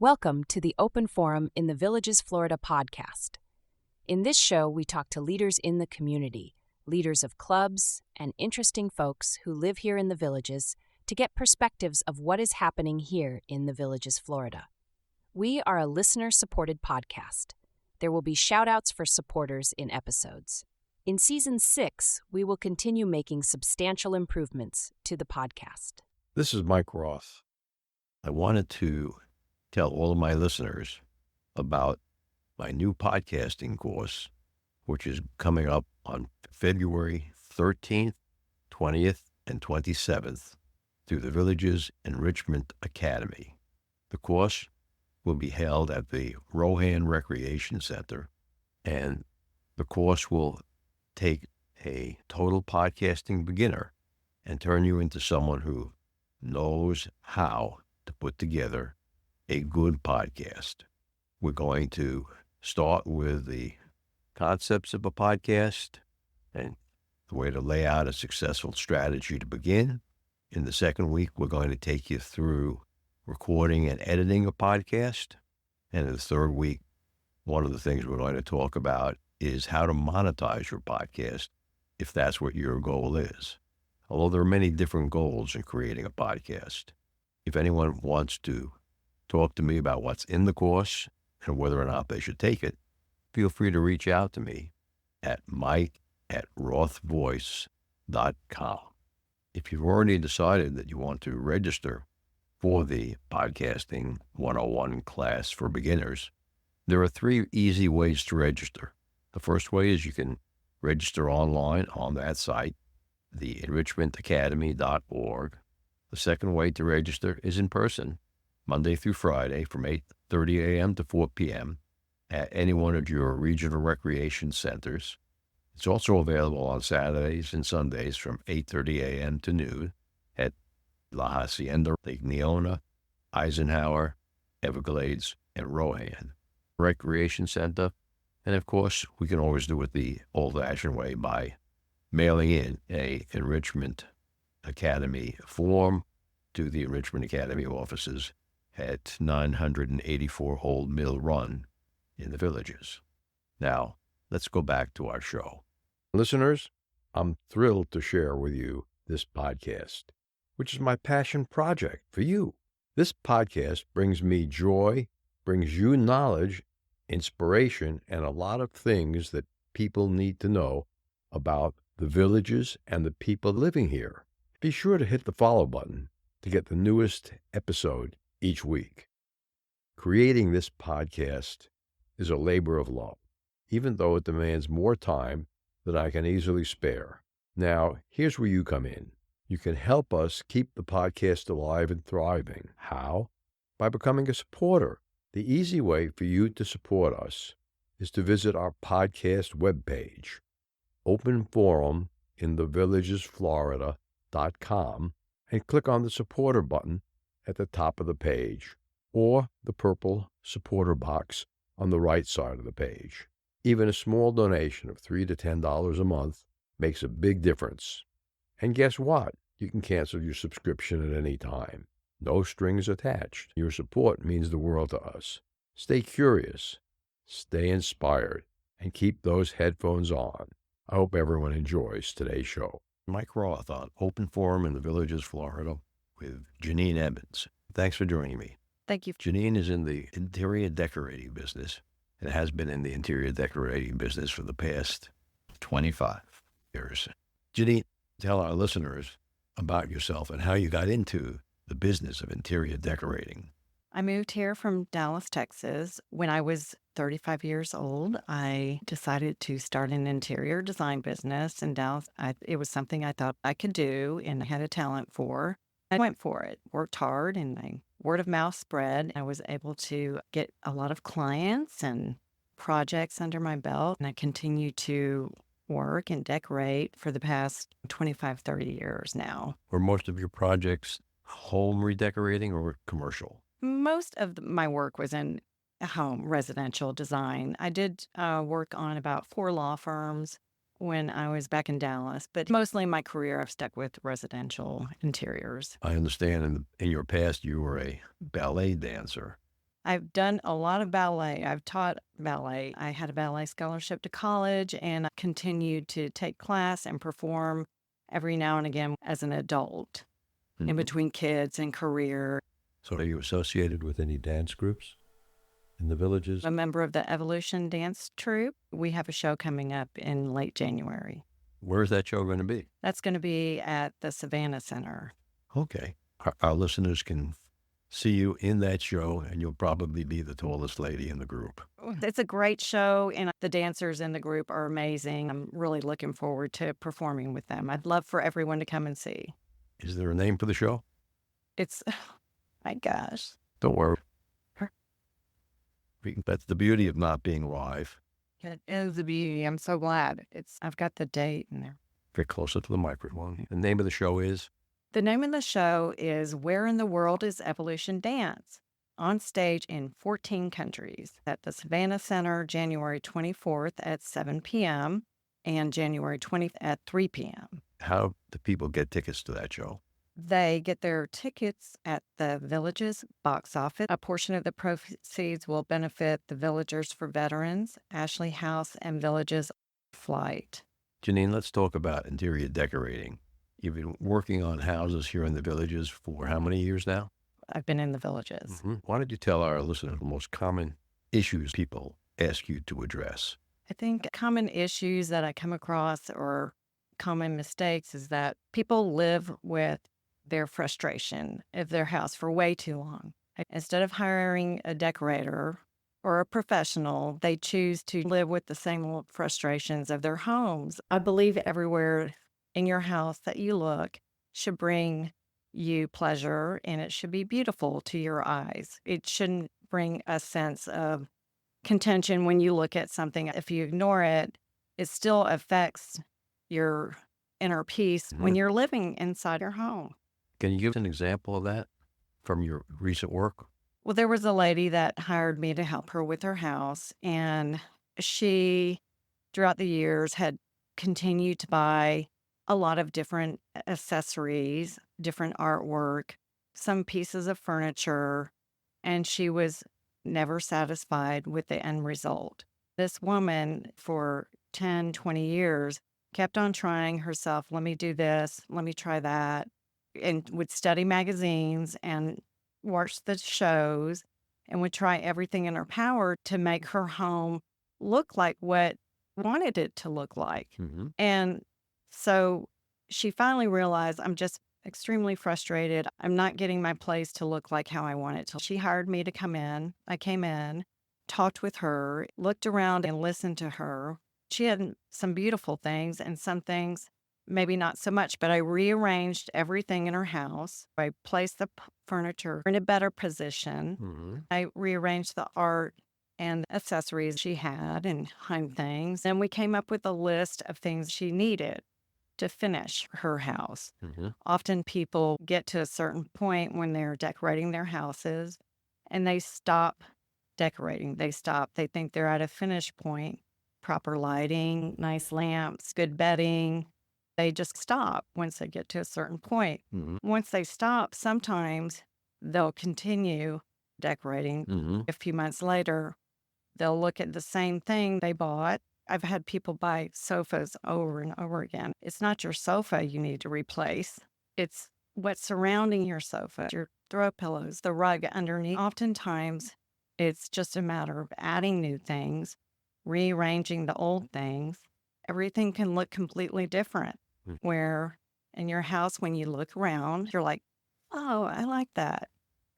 Welcome to the Open Forum in the Villages, Florida podcast. In this show, we talk to leaders in the community, leaders of clubs, and interesting folks who live here in the Villages to get perspectives of what is happening here in the Villages, Florida. We are a listener-supported podcast. There will be shout-outs for supporters in episodes. In Season 6, we will continue making substantial improvements to the podcast. This is Mike Roth. I wanted to tell all of my listeners about my new podcasting course, which is coming up on February 13th, 20th, and 27th through the Villages Enrichment Academy. The course will be held at the Rohan Recreation Center, and the course will take a total podcasting beginner and turn you into someone who knows how to put together a good podcast. We're going to start with the concepts of a podcast and the way to lay out a successful strategy to begin. In the second week, we're going to take you through recording and editing a podcast. And in the third week, one of the things we're going to talk about is how to monetize your podcast, if that's what your goal is. Although there are many different goals in creating a podcast. If anyone wants to talk to me about what's in the course and whether or not they should take it, feel free to reach out to me at mike@rothvoice.com. If you've already decided that you want to register for the Podcasting 101 class for beginners, there are 3 easy ways to register. The first way is you can register online on that site, theenrichmentacademy.org. The second way to register is in person, Monday through Friday from 8:30 a.m. to 4 p.m. at any one of your regional recreation centers. It's also available on Saturdays and Sundays from 8:30 a.m. to noon at La Hacienda, Lake Neona, Eisenhower, Everglades, and Rohan Recreation Center. And of course, we can always do it the old-fashioned way by mailing in a Enrichment Academy form to the Enrichment Academy offices at 984 Old Mill Run in the Villages. Now, let's go back to our show. Listeners, I'm thrilled to share with you this podcast, which is my passion project for you. This podcast brings me joy, brings you knowledge, inspiration, and a lot of things that people need to know about the Villages and the people living here. Be sure to hit the follow button to get the newest episode each week. Creating this podcast is a labor of love, even though it demands more time than I can easily spare. Now, here's where you come in. You can help us keep the podcast alive and thriving. How? By becoming a supporter. The easy way for you to support us is to visit our podcast webpage, Open Forum in the villagesflorida.com, and click on the supporter button at the top of the page, or the purple supporter box on the right side of the page. Even a small donation of $3 to $10 a month makes a big difference. And guess what? You can cancel your subscription at any time. No strings attached. Your support means the world to us. Stay curious, stay inspired, and keep those headphones on. I hope everyone enjoys today's show. Mike Roth on Open Forum in the Villages, Florida, with Janine Evans. Thanks for joining me. Thank you. Janine is in the interior decorating business and has been in the interior decorating business for the past 25 years. Janine, tell our listeners about yourself and how you got into the business of interior decorating. I moved here from Dallas, Texas. When I was 35 years old, I decided to start an interior design business in Dallas. It was something I thought I could do and I had a talent for. I went for it, worked hard, and my word of mouth spread. I was able to get a lot of clients and projects under my belt, and I continue to work and decorate for the past 25, 30 years now. Were most of your projects home redecorating or commercial? Most of my work was in home residential design. I did work on about 4 law firms when I was back in Dallas, but mostly my career I've stuck with residential interiors. I understand in your past you were a ballet dancer. I've done a lot of ballet. I've taught ballet. I had a ballet scholarship to college and I continued to take class and perform every now and again as an adult in between kids and career. So are you associated with any dance groups in the villages? A member of the Evolution Dance Troupe. We have a show coming up in late January. Where's that show going to be? That's going to be at the Savannah Center. Okay. Our listeners can see you in that show, and you'll probably be the tallest lady in the group. It's a great show, and the dancers in the group are amazing. I'm really looking forward to performing with them. I'd love for everyone to come and see. Is there a name for the show? It's, my gosh. Don't worry. That's the beauty of not being live. It is a beauty. I'm so glad. I've got the date in there. Get closer to the microphone. The name of the show is? The name of the show is Where in the World is Evolution Dance? On stage in 14 countries at the Savannah Center, January 24th at 7 p.m. and January 20th at 3 p.m. How do people get tickets to that show? They get their tickets at the Villages box office. A portion of the proceeds will benefit the Villagers for Veterans, Ashley House, and Villages Flight. Janine, let's talk about interior decorating. You've been working on houses here in the Villages for how many years now? I've been in the Villages. Mm-hmm. Why don't you tell our listeners the most common issues people ask you to address? I think common issues that I come across or common mistakes is that people live with their frustration of their house for way too long. Instead of hiring a decorator or a professional, they choose to live with the same frustrations of their homes. I believe everywhere in your house that you look should bring you pleasure and it should be beautiful to your eyes. It shouldn't bring a sense of contention when you look at something. If you ignore it, it still affects your inner peace when you're living inside your home. Can you give us an example of that from your recent work? Well, there was a lady that hired me to help her with her house, and she, throughout the years, had continued to buy a lot of different accessories, different artwork, some pieces of furniture, and she was never satisfied with the end result. This woman, for 10, 20 years, kept on trying herself, let me do this, let me try that, and would study magazines and watch the shows and would try everything in her power to make her home look like what wanted it to look like. And so she finally realized, I'm just extremely frustrated. I'm not getting my place to look like how I want it to. She hired me to come in. I came in, talked with her, looked around and listened to her. She had some beautiful things and some things maybe not so much, but I rearranged everything in her house. I placed the furniture in a better position. I rearranged the art and accessories she had and hung things. And we came up with a list of things she needed to finish her house. Often people get to a certain point when they're decorating their houses and they stop decorating. They stop. They think they're at a finish point. Proper lighting, nice lamps, good bedding. They just stop once they get to a certain point. Once they stop, sometimes they'll continue decorating. A few months later, they'll look at the same thing they bought. I've had people buy sofas over and over again. It's not your sofa you need to replace. It's what's surrounding your sofa, your throw pillows, the rug underneath. Oftentimes, it's just a matter of adding new things, rearranging the old things. Everything can look completely different. Where in your house, when you look around, you're like, oh, I like that.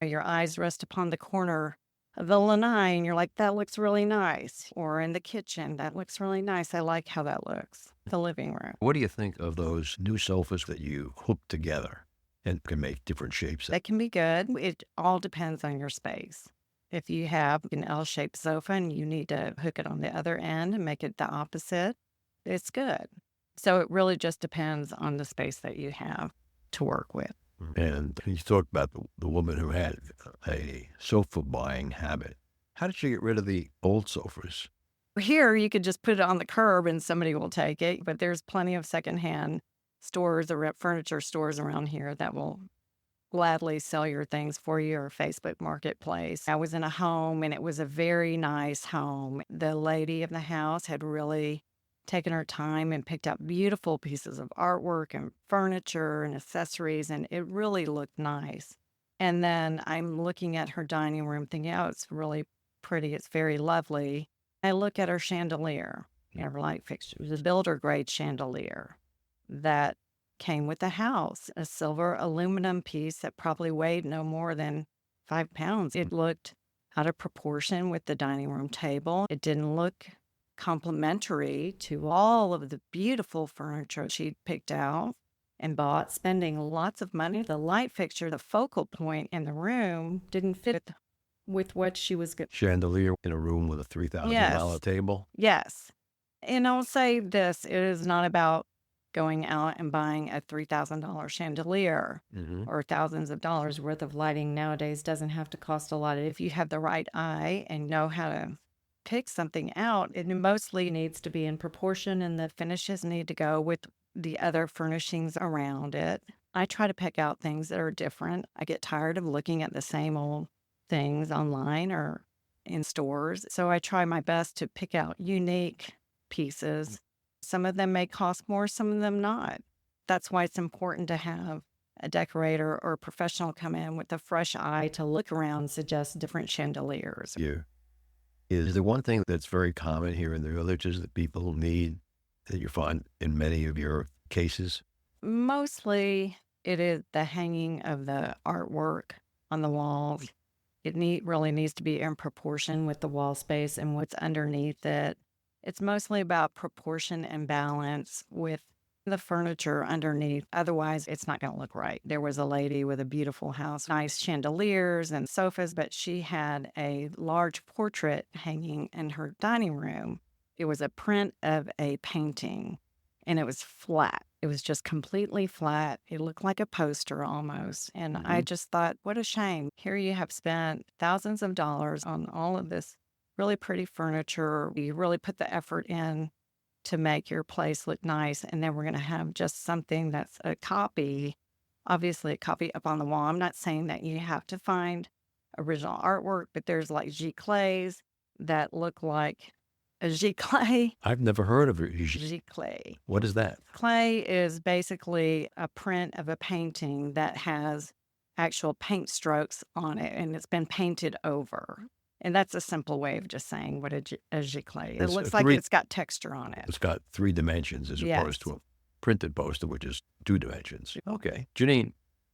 Your eyes rest upon the corner of the lanai and you're like, that looks really nice. Or in the kitchen, that looks really nice. I like how that looks. The living room. What do you think of those new sofas that you hook together and can make different shapes? They can be good. It all depends on your space. If you have an L-shaped sofa and you need to hook it on the other end and make it the opposite, it's good. So it really just depends on the space that you have to work with. And you talked about the woman who had a sofa buying habit. How did she get rid of the old sofas? Here, you could just put it on the curb and somebody will take it, but there's plenty of secondhand stores or furniture stores around here that will gladly sell your things for you or Facebook Marketplace. I was in a home and it was a very nice home. The lady of the house had really taken her time and picked out beautiful pieces of artwork and furniture and accessories, and it really looked nice. And then I'm looking at her dining room thinking, oh, it's really pretty. It's very lovely. I look at her chandelier and her light fixture. It was a builder grade chandelier that came with the house, a silver aluminum piece that probably weighed no more than 5 pounds. It looked out of proportion with the dining room table. It didn't look complementary to all of the beautiful furniture she'd picked out and bought, spending lots of money. The light fixture, the focal point in the room, didn't fit with what she was getting. Chandelier in a room with a $3,000 table. Yes. And I'll say this, it is not about going out and buying a $3,000 chandelier or thousands of dollars worth of lighting nowadays doesn't have to cost a lot. If you have the right eye and know how to pick something out, it mostly needs to be in proportion and the finishes need to go with the other furnishings around it. I try to pick out things that are different. I get tired of looking at the same old things online or in stores. So I try my best to pick out unique pieces. Some of them may cost more, some of them not. That's why it's important to have a decorator or a professional come in with a fresh eye to look around and suggest different chandeliers. Yeah. Is there one thing that's very common here in the villages that people need that you find in many of your cases? Mostly it is the hanging of the artwork on the walls. It really needs to be in proportion with the wall space and what's underneath it. It's mostly about proportion and balance with the furniture underneath. Otherwise, it's not going to look right. There was a lady with a beautiful house, nice chandeliers and sofas, but she had a large portrait hanging in her dining room. It was a print of a painting, and it was flat. It was just completely flat. It looked like a poster almost. And I just thought, what a shame. Here you have spent thousands of dollars on all of this really pretty furniture. You really put the effort in to make your place look nice. And then we're going to have just something that's a copy, obviously a copy up on the wall. I'm not saying that you have to find original artwork, but there's like giclées that look like a giclée. I've never heard of it. Giclée. What is that? Clay is basically a print of a painting that has actual paint strokes on it, and it's been painted over. And that's a simple way of just saying what a giclée is. It looks like it's got texture on it. It's got 3 dimensions as opposed to a printed poster, which is 2 dimensions. Okay. Janine,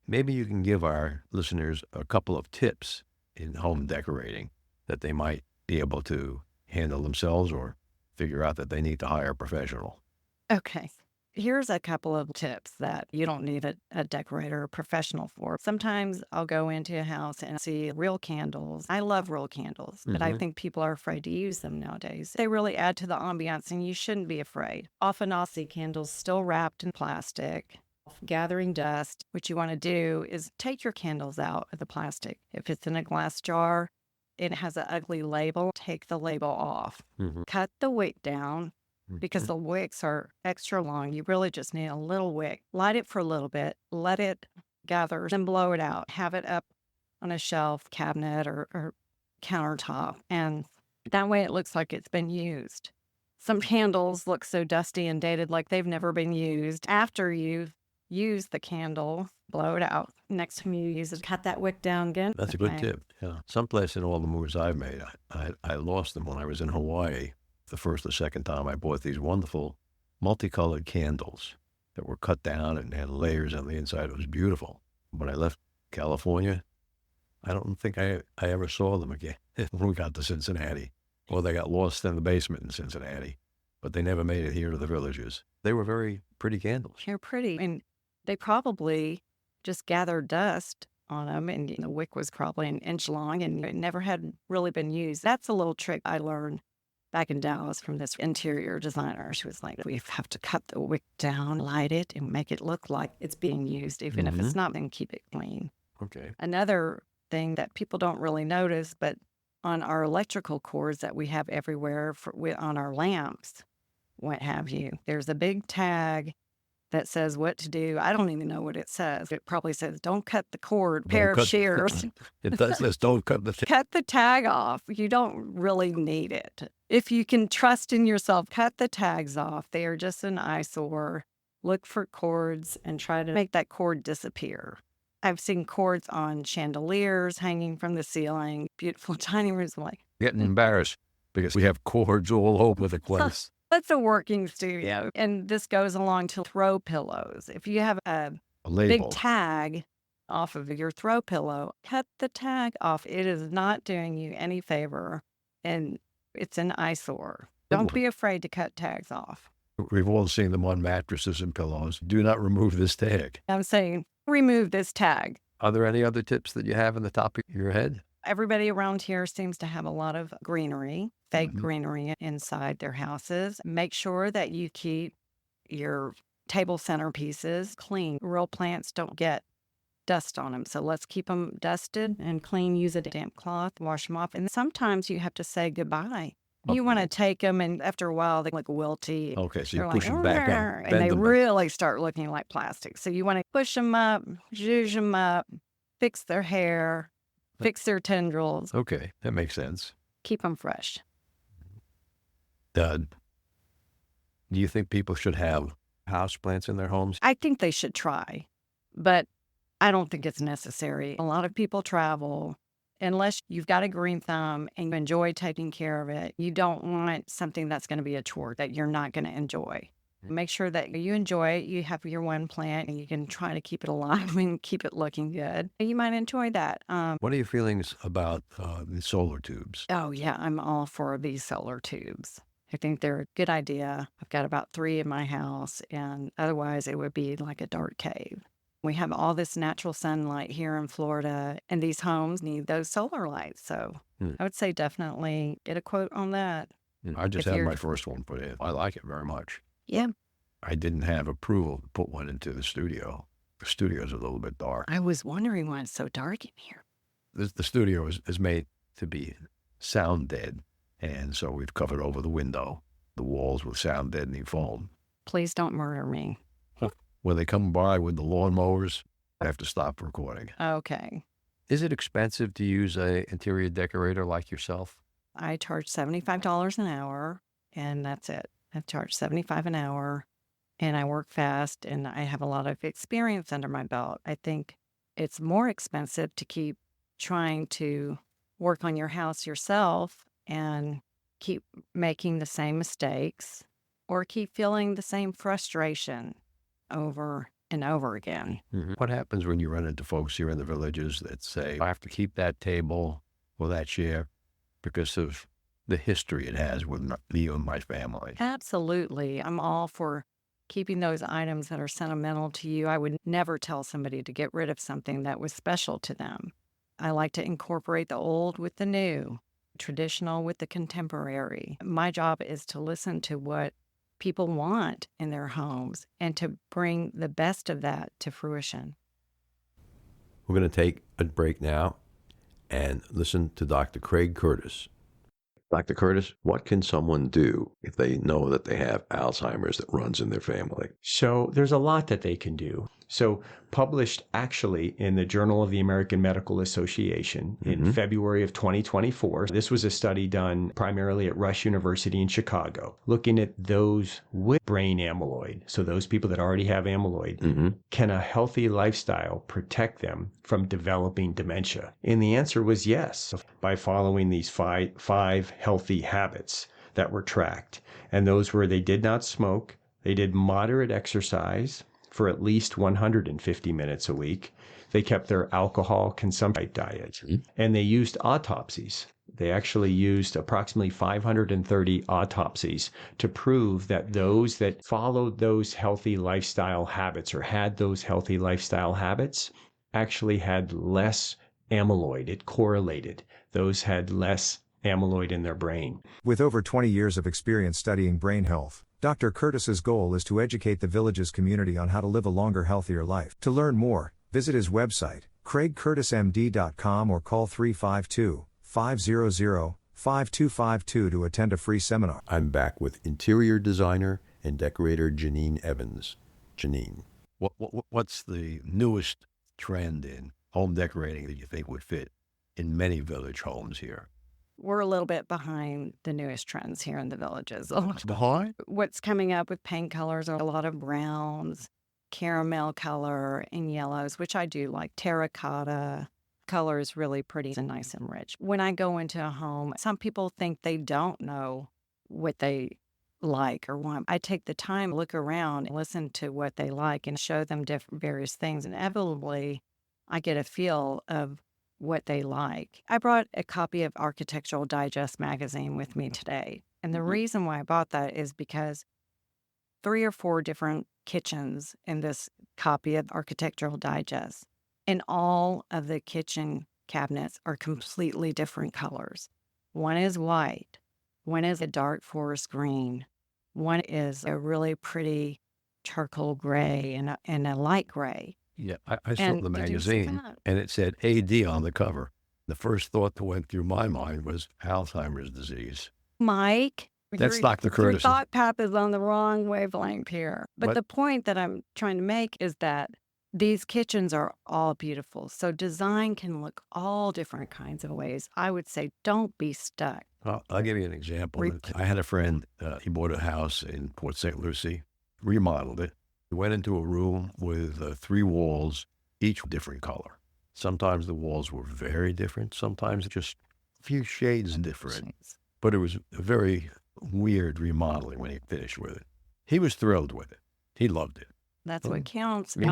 maybe you can give our listeners a couple of tips in home decorating that they might be able to handle themselves or figure out that they need to hire a professional. Okay. Here's a couple of tips that you don't need a decorator or professional for. Sometimes I'll go into a house and see real candles. I love real candles, but I think people are afraid to use them nowadays. They really add to the ambiance, and you shouldn't be afraid. Often I'll see candles still wrapped in plastic, gathering dust. What you want to do is take your candles out of the plastic. If it's in a glass jar, it has an ugly label, take the label off. Cut the wick down. Because the wicks are extra long, you really just need a little wick. Light it for a little bit, let it gather, then blow it out. Have it up on a shelf, cabinet, or countertop. And that way it looks like it's been used. Some candles look so dusty and dated like they've never been used. After you've used the candle, blow it out. Next time you use it, cut that wick down again. That's a good tip. Yeah. Someplace in all the moves I've made, I lost them when I was in Hawaii. The first or second time I bought these wonderful multicolored candles that were cut down and had layers on the inside. It was beautiful. When I left California, I don't think I ever saw them again when we got to Cincinnati. Well, they got lost in the basement in Cincinnati, but they never made it here to the villages. They were very pretty candles. They're pretty. And they probably just gathered dust on them, and the wick was probably an inch long, and it never had really been used. That's a little trick I learned back in Dallas from this interior designer. She was like, we have to cut the wick down, light it, and make it look like it's being used. Even if it's not, then keep it clean. Okay. Another thing that people don't really notice, but on our electrical cords that we have everywhere on our lamps, what have you, there's a big tag that says what to do. I don't even know what it says. It probably says, don't cut the cord, Don't pair of cut- shears. It does this. Don't cut the Cut the tag off. You don't really need it. If you can trust in yourself, cut the tags off. They are just an eyesore. Look for cords and try to make that cord disappear. I've seen cords on chandeliers hanging from the ceiling. Beautiful tiny rooms. Like, getting embarrassed because we have cords all over the place. that's a working studio. And this goes along to throw pillows. If you have a A label. big tag off of your throw pillow, cut the tag off. It is not doing you any favor, and it's an eyesore. Don't be afraid to cut tags off. We've all seen them on mattresses and pillows. Do not remove this tag. I'm saying remove this tag. Are there any other tips that you have in the top of your head? Everybody around here seems to have a lot of greenery, fake greenery inside their houses. Make sure that you keep your table centerpieces clean. Real plants don't get dust on them, so let's keep them dusted and clean. Use a damp cloth, wash them off. And sometimes you have to say goodbye. You want to take them, and after a while, they look wilty. Okay, so you They're push them back "Arr," up. and they really start looking like plastic. So you want to push them up, zhuzh them up, fix their hair, fix their tendrils, Okay, that makes sense. keep them fresh. Do you think people should have houseplants in their homes? I think they should try, but I don't think it's necessary. A lot of people travel. Unless you've got a green thumb and you enjoy taking care of it, you don't want something that's going to be a chore that you're not going to enjoy. Make sure that you enjoy it. You have your one plant and you can try to keep it alive and keep it looking good. You might enjoy that. What are your feelings about the solar tubes? Oh, yeah, I'm all for these solar tubes. I think they're a good idea. I've got about 3 in my house, and otherwise it would be like a dark cave. We have all this natural sunlight here in Florida, and these homes need those solar lights. So I would say definitely get a quote on that. I just If had you're- my first one put in. I like it very much. Yeah. I didn't have approval to put one into the studio. The studio's a little bit dark. I was wondering why it's so dark in here. The studio is made to be sound dead, and so we've covered over the window, the walls with sound deadening foam. Please don't murder me. When they come by with the lawnmowers, I have to stop recording. Okay. Is it expensive to use an interior decorator like yourself? I charge $75 an hour, and that's it. I charge $75 an hour, and I work fast, and I have a lot of experience under my belt. I think it's more expensive to keep trying to work on your house yourself and keep making the same mistakes or keep feeling the same frustration over and over again. What happens when you run into folks here in the villages that say, I have to keep that table or that chair because of the history it has with me and my family? Absolutely. I'm all for keeping those items that are sentimental to you. I would never tell somebody to get rid of something that was special to them. I like to incorporate the old with the new, traditional with the contemporary. My job is to listen to what people want in their homes and to bring the best of that to fruition. We're going to take a break now and listen to Dr. Craig Curtis. Dr. Curtis, what can someone do if they know that they have Alzheimer's that runs in their family? So there's a lot that they can do. So published actually in the Journal of the American Medical Association in February of 2024. This was a study done primarily at Rush University in Chicago, looking at those with brain amyloid. So those people that already have amyloid, can a healthy lifestyle protect them from developing dementia? And the answer was yes, by following these five healthy habits that were tracked. And those were they did not smoke, they did moderate exercise for at least 150 minutes a week. They kept their alcohol consumption diet, and they used autopsies. They actually used approximately 530 autopsies to prove that those that followed those healthy lifestyle habits or had those healthy lifestyle habits actually had less amyloid. It correlated. Those had less amyloid in their brain. With over 20 years of experience studying brain health, Dr. Curtis's goal is to educate the village's community on how to live a longer, healthier life. To learn more, visit his website, craigcurtismd.com, or call 352-500-5252 to attend a free seminar. I'm back with interior designer and decorator Janine Evans. Janine. What's the newest trend in home decorating that you think would fit in many village homes here? We're a little bit behind the newest trends here in the villages. Behind? What's coming up with paint colors are a lot of browns, caramel color, and yellows, which I do like. Terracotta color is really pretty and nice and rich. When I go into a home, some people think they don't know what they like or want. I take the time, look around, and listen to what they like and show them various things. And inevitably, I get a feel of what they like. I brought a copy of Architectural Digest magazine with me today. And the reason why I bought that is because 3 or 4 different kitchens in this copy of Architectural Digest, and all of the kitchen cabinets are completely different colors. One is white, one is a dark forest green, one is a really pretty charcoal gray and a light gray. Yeah, I saw And the did you see magazine, that? and it said AD on the cover. The first thought that went through my mind was Alzheimer's disease. Mike, That's your- Dr. Your Curtis. thought path is on the wrong wavelength here. But What? the point that I'm trying to make is that these kitchens are all beautiful. So design can look all different kinds of ways. I would say don't be stuck. I'll give you an example. Re- I had a friend, he bought a house in Port St. Lucie, remodeled it. He went into a room with 3 walls, each different color. Sometimes the walls were very different, sometimes just a few shades different. But it was a very weird remodeling when he finished with it. He was thrilled with it. He loved it. That's what counts. Me?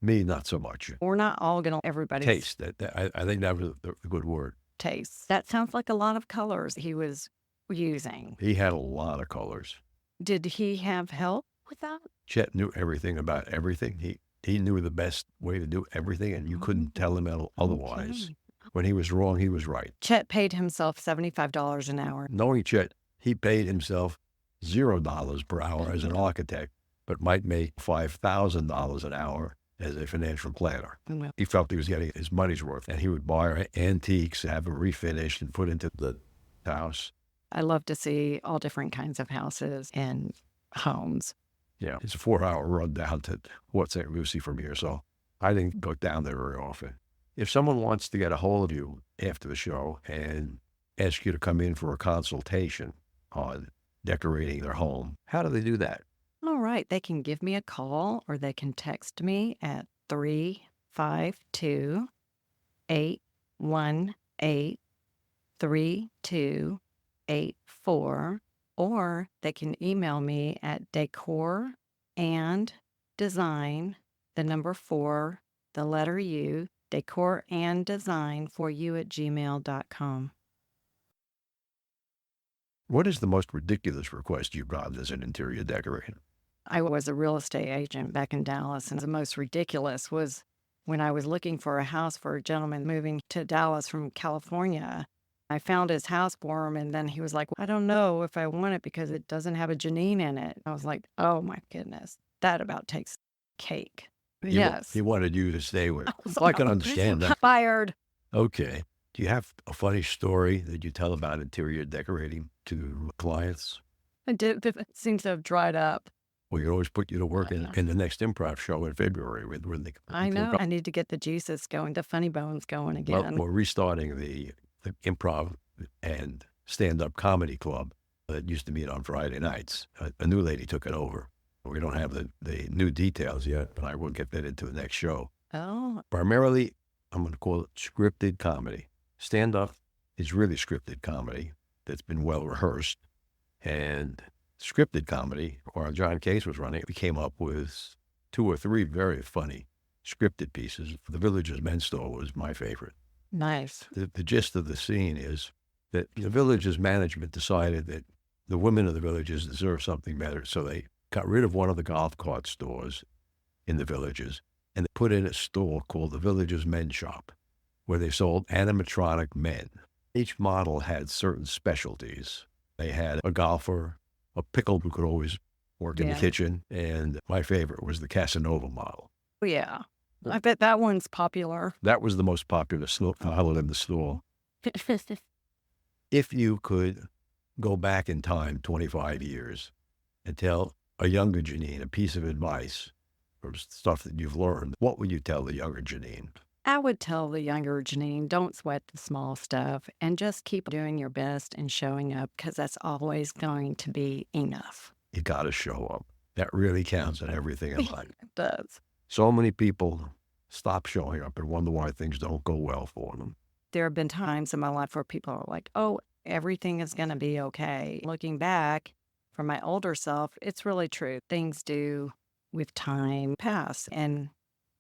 Me, not so much. We're not all going to everybody's Taste. I think that was a good word. taste. That sounds like a lot of colors he was using. He had a lot of colors. Did he have help with that? Chet knew everything about everything. He knew the best way to do everything, and you couldn't tell him otherwise. Okay. When he was wrong, he was right. Chet paid himself $75 an hour. Knowing Chet, he paid himself $0 per hour as an architect, but might make $5,000 an hour as a financial planner. Well, He felt he was getting his money's worth, and he would buy antiques, have them refinished, and put into the house. I love to see all different kinds of houses and homes. Yeah, it's a 4-hour run down to Port St. Lucie from here, so I didn't go down there very often. If someone wants to get a hold of you after the show and ask you to come in for a consultation on decorating their home, how do they do that? All right. They can give me a call or they can text me at 352-818-3284, or they can email me at decor and design, the number 4, the letter U, decor and design for you at gmail.com. What is the most ridiculous request you've gotten as an interior decorator? I was a real estate agent back in Dallas, and the most ridiculous was when I was looking for a house for a gentleman moving to Dallas from California. I found his house for him, and then he was like, I don't know if I want it because it doesn't have a Janine in it. I was like, oh my goodness, that about takes cake. Yes. He wanted you to stay with. I can understand that. Fired. Okay. Do you have a funny story that you tell about interior decorating to clients? It seems to have dried up. We could always put you to work in the next improv show in February. I know. I need to get the juices going, the funny bones going Well, again. we're restarting the improv and stand-up comedy club that used to meet on Friday nights. A new lady took it over. We don't have the new details yet, but I will get that into the next show. Oh, Primarily, I'm going to call it scripted comedy. Stand-up is really scripted comedy that's been well rehearsed. And scripted comedy, while John Case was running, we came up with 2 or 3 very funny scripted pieces. The Village's Men's Store was my favorite. nice. The gist of the scene is that the Village's management decided that the women of the Villages deserve something better, so they got rid of one of the golf cart stores in the Villages and they put in a store called the Village's Men's Shop, where they sold animatronic men. Each model had certain specialties. They had a golfer, a pickle who could always work in the Yeah. kitchen, and my favorite was the Casanova model. Yeah. I bet that one's popular. That was the most popular model in the store. If you could go back in time 25 years and tell a younger Janine a piece of advice from stuff that you've learned, what would you tell the younger Janine? I would tell the younger Janine, don't sweat the small stuff and just keep doing your best and showing up, because that's always going to be enough. You got to show up. That really counts in everything in life. It does. So many people stop showing up and wonder why things don't go well for them. There have been times in my life where people are like, oh, everything is going to be okay. Looking back, for my older self, it's really true. Things do, with time, pass, and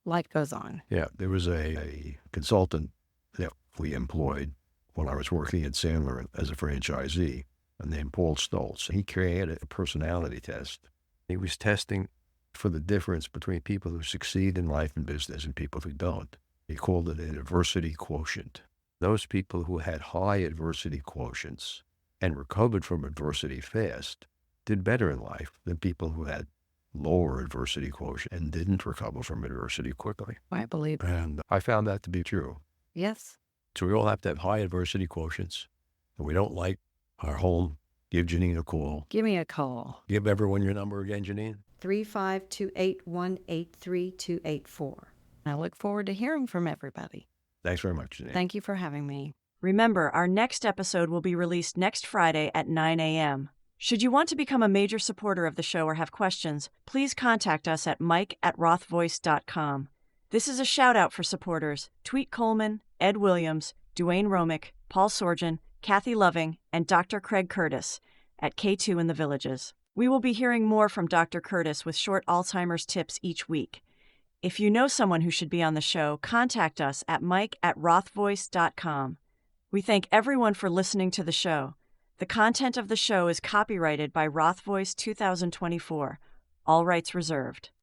life goes on. Yeah, there was a consultant that we employed when I was working at Sandler as a franchisee, named Paul Stoltz. He created a personality test. He was testing for the difference between people who succeed in life and business and people who don't. He called it an adversity quotient. Those people who had high adversity quotients and recovered from adversity fast did better in life than people who had lower adversity quotient and didn't recover from adversity quickly. I believe. And I found that to be true. Yes. So we all have to have high adversity quotients. If we don't like our home, give Janine a call. Give me a call. Give everyone your number again, Janine. 35281838284. I look forward to hearing from everybody. Thanks very much, Janine. Thank you for having me. Remember, our next episode will be released next Friday at 9 a.m. Should you want to become a major supporter of the show or have questions, please contact us at mike@rothvoice.com. This is a shout-out for supporters: Tweet Coleman, Ed Williams, Duane Romick, Paul Sorgen, Kathy Loving, and Dr. Craig Curtis at K2 in the Villages. We will be hearing more from Dr. Curtis with short Alzheimer's tips each week. If you know someone who should be on the show, contact us at mike@rothvoice.com. We thank everyone for listening to the show. The content of the show is copyrighted by Roth Voice 2024. All rights reserved.